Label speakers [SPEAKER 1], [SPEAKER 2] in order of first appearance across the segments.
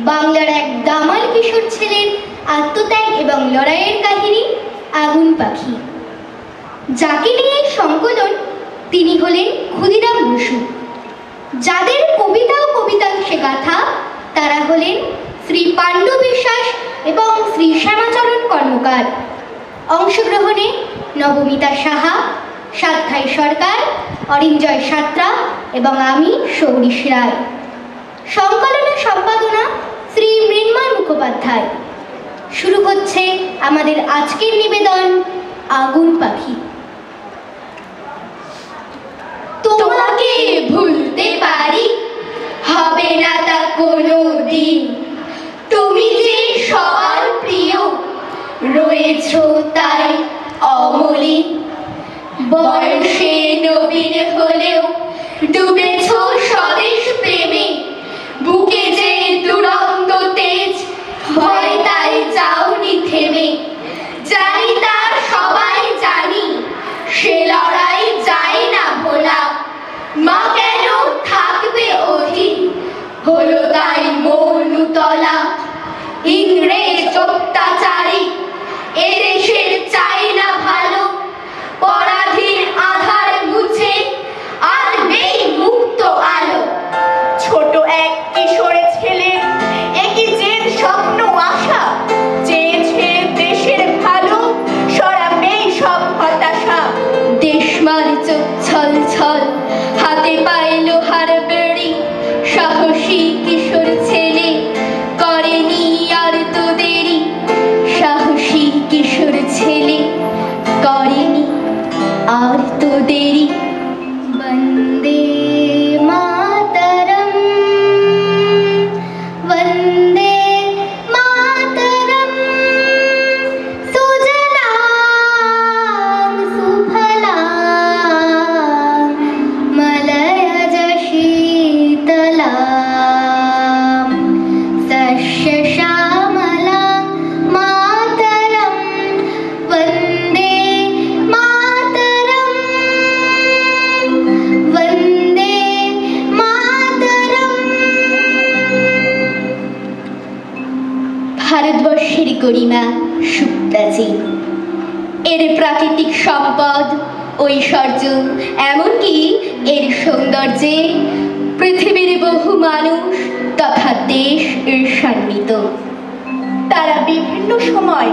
[SPEAKER 1] বাংলার এক দামাল কিশোর ছেলের আত্মত্যাগ এবং লড়াইয়ের কাহিনী আগুন পাখি। যাকে নিয়ে সংকলন তিনি হলেন ক্ষুদিরাম বসু। যাদের কবিতা ও কবিতাংশে গাথা তারা হলেন শ্রী পাণ্ডু বিশ্বাস এবং শ্রী শ্যামাচরণ কর্মকার। অংশগ্রহণে নবমিতা সাহা, সাতখাই সরকার, অরিঞ্জয় সাত্রা এবং আমি সৌরিশ রায়। সংকলন ও সম্পাদনা শ্রী মৃন্ময় মুখোপাধ্যায়। শুরু হচ্ছে আমাদের আজকের নিবেদন আগুন পাখি। তোমাকে ভুলতে পারি, হবে না তা কোনো দিন। তুমি যে সবার প্রিয়, রয়েছ তাই অমলিন। বয়সে নবীন হলেও ডুবেছ স্বদেশ প্রেমে। বুকে যে দুরন্ত তেজ, ভয় তাই যাওনি থেমে। জানি তার সবাই জানি, সে লড়াই যায় না ভোলা। মা কেন থাকবে অধীর, হলো তাই মনুতলা। ইংরেজ অত্যাচারী এদেশের চাই না ভালো। পরাধীন আধার মুছে আনবেই মুক্ত আলো। ছোট এক কিশোর ছেলে একই জেদ স্বপ্ন আশা। চেয়েছে দেশের ভালো, সরাবেই সব হতাশা। দেশমার চোখ ছল ছল, হাতে পায়ে লোহার বেড়ি। সাহসী কিশোর ছেলে করেনি আর তো দেরি। সাহসী কিশোর ছেলে করেনি আর তো দেরি। বন্দে মাতরম, বন্দে মাতরম। সুজলাং সুফলাং মলয়জ শীতলাং শস্য শ্যামলাং মাতরম। বন্দে মাতরম, বন্দে মাতরম। ভারতবর্ষের গরিমা সুপ্রাচীন। এর প্রাকৃতিক সম্পদ, ঐশ্বর্য, এমনকি এর সৌন্দর্যে পৃথিবীর বহু মানুষ তথা দেশ ঈর্ষান্বিত। তারা বিভিন্ন সময়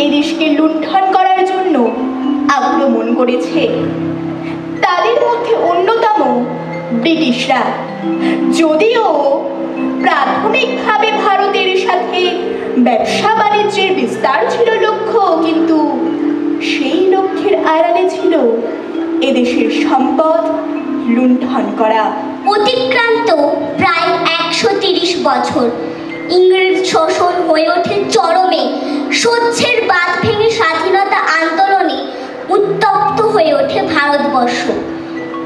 [SPEAKER 1] এদেশকে লুণ্ঠন করার জন্য আক্রমণ করেছে। তাদের মধ্যে অন্যতম ব্রিটিশরা। যদিও প্রাথমিকভাবে ভারতের সাথে ব্যবসা বাণিজ্যের বিস্তার ছিল লক্ষ্য, কিন্তু সেই লক্ষ্যের আড়ালে ছিল এদেশের সম্পদ লুণ্ঠন করা।
[SPEAKER 2] অতিক্রান্ত প্রায় 130 বছর ইংরেজ শোষণ হয়ে ওঠে চরমে। সহ্যের বাঁধ ভেঙে স্বাধীনতা আন্দোলনে উত্তপ্ত হয়ে ওঠে ভারতবর্ষ।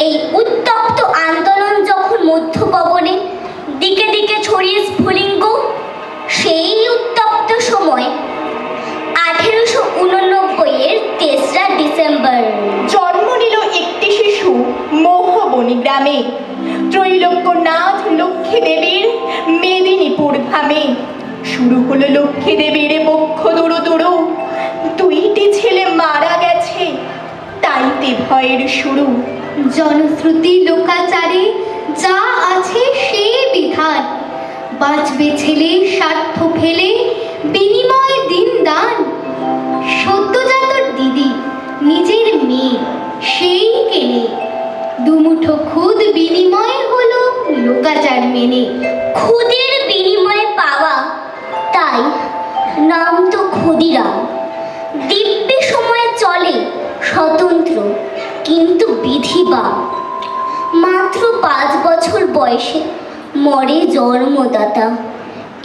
[SPEAKER 2] এই উত্তপ্ত আন্দোলন যখন মধ্য গগনে দিকে দিকে ছড়িয়ে স্ফুলিঙ্গ, সেই উত্তপ্ত সময় 1889-এর 3রা ডিসেম্বর
[SPEAKER 1] জন্ম নিল একটি শিশু মোহবনী গ্রামে। ত্রৈলোক্যনাথ লক্ষ্মী দেবীর মেদিনীপুর ধামে। শুরু হলো লক্ষ্মী দেবীর বক্ষ দৌড়ো দৌড়ো। 2টি ছেলে মারা গেছে, তাইতে ভয়ের শুরু। জনশ্রুতি লোকাচারে যা আছে সে বিধান। বাঁচবে ছেলে স্বার্থ ফেলে, বিনিময় দিন দান। সদ্যজাত দিদি নিজের মেয়ে সেই কেনে। দুমুঠো খুদ বিনিময় হলো লোকাচার মেনে।
[SPEAKER 2] খুদের বিনিময়ে পাওয়া, তাই নাম তো ক্ষুদিরাম। দিব্যি সময়ে চলে স্বতন্ত্র, কিন্তু বিধিবা। মাত্র 5 বছর বয়সে মরে জন্মদাতা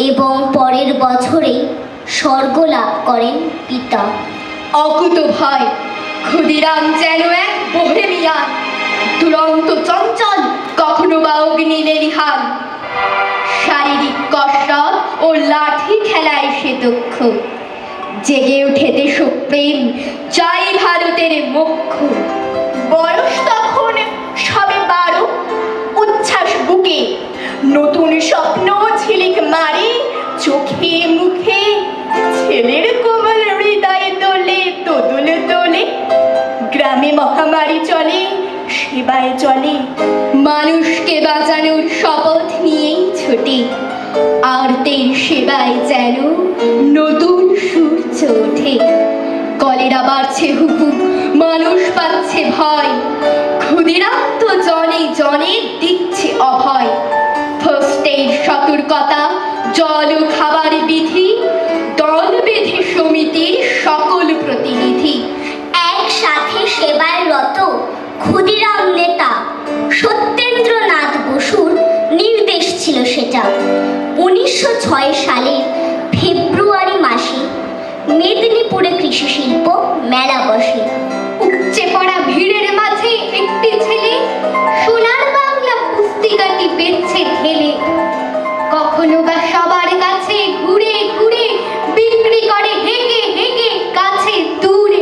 [SPEAKER 2] এবং পরের বছরে স্বর্গ লাভ করেন পিতা।
[SPEAKER 1] অকুত ভয় ক্ষুদিরাম যেন এক বোহেমিয়ান। দুরন্ত চঞ্চল, কখনো বা অগ্নি লেলিহান। শারীরিক কসরত ও লাঠি খেলায় সে দক্ষ। জেগে ওঠে দেশপ্রেম, চাই ভারতের মোক্ষ। বয়স তখন সবে 12, উচ্ছ্বাস বুকে। নতুন স্বপ্ন ঝিলিক মারি চলে, মানুষকে বাঁচানোর শপথ নিয়েই ছোটে। আর্তের সেবায় যেন নতুন সূর্য ওঠে। কলেরা বাড়ছে হুকুম, মানুষ পাচ্ছে ভয়, ক্ষুদিরাম তো জনে জনে দিচ্ছে অভয়। ফার্স্ট এইড সতর্কতা, জল ও খাবার বিধি, দল বেঁধে সমিতির সকল প্রতিনিধি।
[SPEAKER 2] একসাথে সেবায় রত ক্ষুদিরাম নেতা সত্যেন্দ্রনাথ বসুর নির্দেশ ছিল সেটা। 1906 সালের ফেব্রুয়ারি মাসে মেদিনীপুরে কৃষি শিল্প মেলা বসে।
[SPEAKER 1] উপচে পড়া ভিড়ের মাঝে একটি ছেলে সোনার বাংলা পুস্তিকাটি বেচছে ঠেলে। কখনো বা সবার কাছে ঘুরে ঘুরে বিক্রি করে হেগে হেগে কাছে দূরে।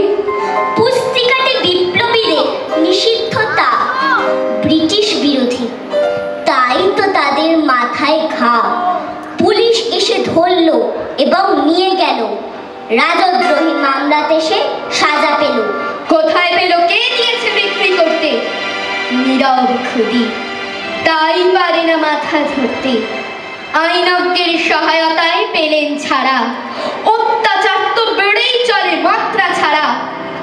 [SPEAKER 2] পুস্তিকাটি বিপ্লবীদের নিষিদ্ধতা, ব্রিটিশ বিরোধী, তাই তো তাদের মাথায় ঘা। পুলিশ এসে ধরল এবং নিয়ে গেল। রাজদ্রোহী মামলাতে সে সাজা পেল।
[SPEAKER 1] কোথায় পেল, কে দিয়েছে বিক্রি করতে? নীরব খুদি, তাই পারে না মাথা ধরতে। আইনজ্ঞের সহায়তায় পেলেন ছাড়া, অত্যাচার তো বেড়েই চলে মাত্রা ছাড়া।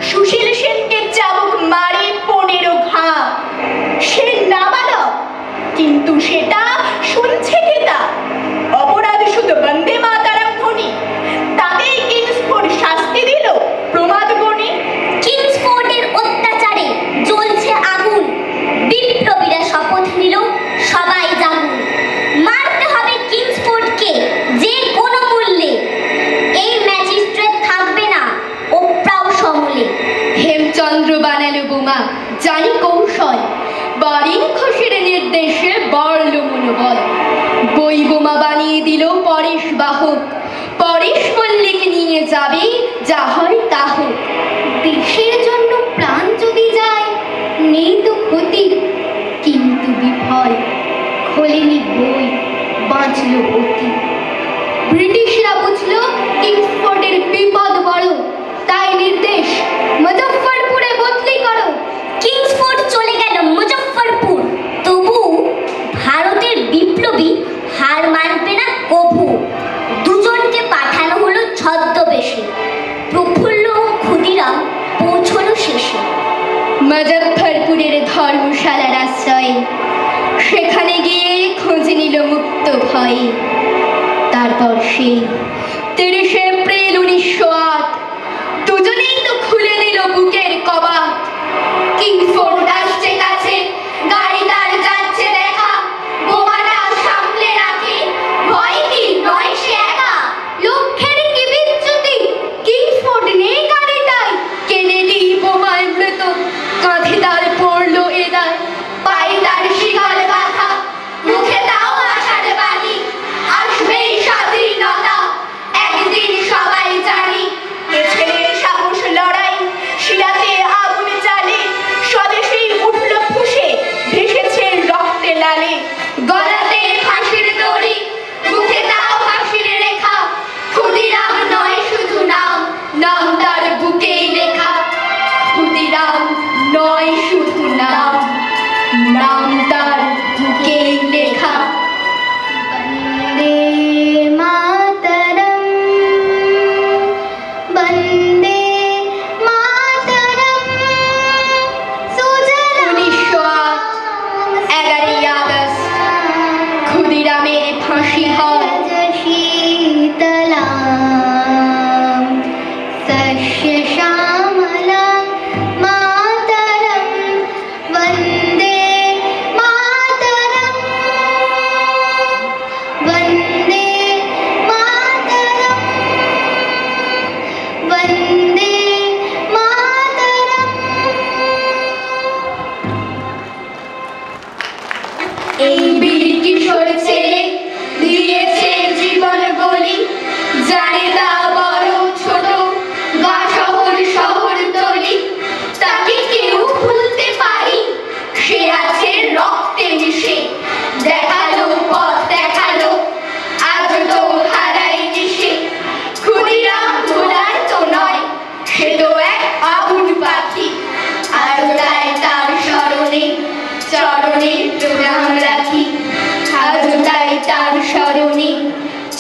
[SPEAKER 1] সুশীল সেনকে চাবুক মারে 15 ঘা। সে নাবালক, কিন্তু সেটা শুনছে কে তা? অপরাধ শুধু বন্দে মাতারাম ধ্বনি, তাকেই কিংসফোর্ড শাস্তি দিল প্রমাদ গণি।
[SPEAKER 2] কিংসফোর্ডের অত্যাচারে জ্বলছে আগুন, বিপ্লবীরা শপথ নিল সবাই জাগুন। মারতে হবে কিংসফোর্ডকে যে কোনো মূল্যে, এই ম্যাজিস্ট্রেট থাকবে না ওপ্রাও সমলে।
[SPEAKER 1] হেমচন্দ্র বানালো বোমা, জানি কৌশল, বারিন ঘোষের নির্দেশে বাড়ল মনোবল। বই বোমা বানিয়ে দিল পরেশ বাহক, পরেশ মল্লিক নিয়ে যাবে যা হয় তা হোক। দেশের জন্য প্রাণ যদি যায় নেই তো ক্ষতি, কিন্তু বিফল খোলেনি বই, বাঁচল অতি। ব্রিটিশরা বুঝলো কিংসফোর্ডের বিপদ বড়, তাই নির্দেশ মুজফ্ফরপুরে বদলি করো।
[SPEAKER 2] কিংসফোর্ড চলে গেল মুজফ্ফরপুর, তবু ভারতের বিপ্লবী হার মানবে না কভু। দুজনকে পাঠানো হলো ছদ্মবেশে, প্রফুল্ল ও ক্ষুদিরাম পৌঁছলো শেষে।
[SPEAKER 1] মুজফ্ফরপুরের ধর্মশালার আশ্রয়ে, সেখানে গিয়ে খোঁজ নিল মুক্ত ভয়ে। তারপর সেই 30 এপ্রিল 1908 দুজনেই তো খুলে নিল বুকের কবাট। কিংসফোর্ড আসছে কাছে, গাড়ি তার যাচ্ছে দেখা, বোমাটা সামলে রাখে, ভয় কি নয় সে একা। লক্ষ্যের কি বিচ্যুতি, কিংসফোর্ড নেই গাড়িটায়, কেনেডি বোমায় মৃত, কাঁধে তার পড়লো এ দায়। পায়ে তার শিকল বাঁধা, মুখে তাও আশার বাণী, আসবেই স্বাধীনতা একদিন সবাই জানি। এ ছেলের সাহস লড়াই, শিরাতে আগুন জ্বালে, স্বদেশী উঠল ফুঁসে, ভেসেছে রক্তে লালে। গলাতে ফাঁসির দড়ি, মুখে তাও হাসির রেখা, ক্ষুদিরাম নয় শুধু নাম, নাম তার বুকেই লেখা। ক্ষুদিরাম নয় শুধু নাম, নাম তার বুকেই লেখা। বন্দে মাতরম, বন্দে মাতরম। 1908 11ই আগস্ট ক্ষুদিরামের ফাঁসি হয়। শীতলাম শস্য শ্যামলাম মাতরম, বন্দে মাতরম, বন্দে মাতরম, বন্দে মাতরম। এই বীর কিশোর ছেলে দিয়েছে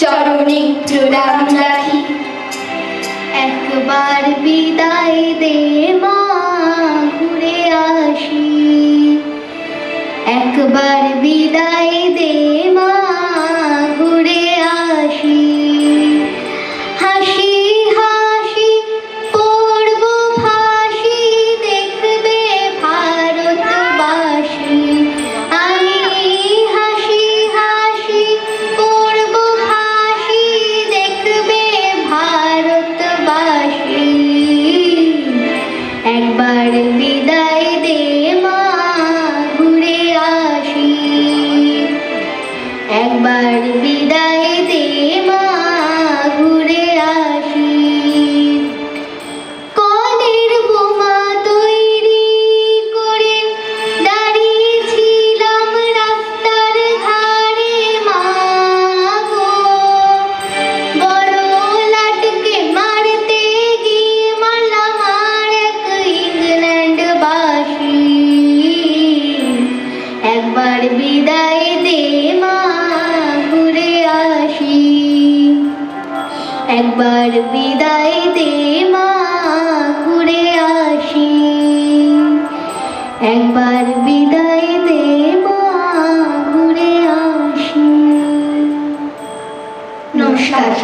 [SPEAKER 1] চরণে প্রণাম রাখি। একবার বিদায় দে মা, ঘুরে আসি। একবার বিদায় দে মা, ঘুরে আসি। হাসি হাসি পড়ব ফাঁসি, দেখবে ভারতবাসী। আমি হাসি হাসি পড়ব ফাঁসি, দেখবে ভারতবাসী। একবার বিদায় দে মা, ঘুরে আসি। একবার বিদায় দে মা, ঘুরে আসি। কলের বোমা তৈরি করে দাঁড়িয়েছিলাম রাস্তার ধারে মা গো। বড় লাটকে মারতে গিয়ে মারলাম আর এক ইংল্যান্ডবাসী। একবার বিদায় দে মা, ঘুরে আসি। একবার বিদায় দে মা, ঘুরে আসি। একবার বিদায় দে মা, ঘুরে আসি। নমস্কার।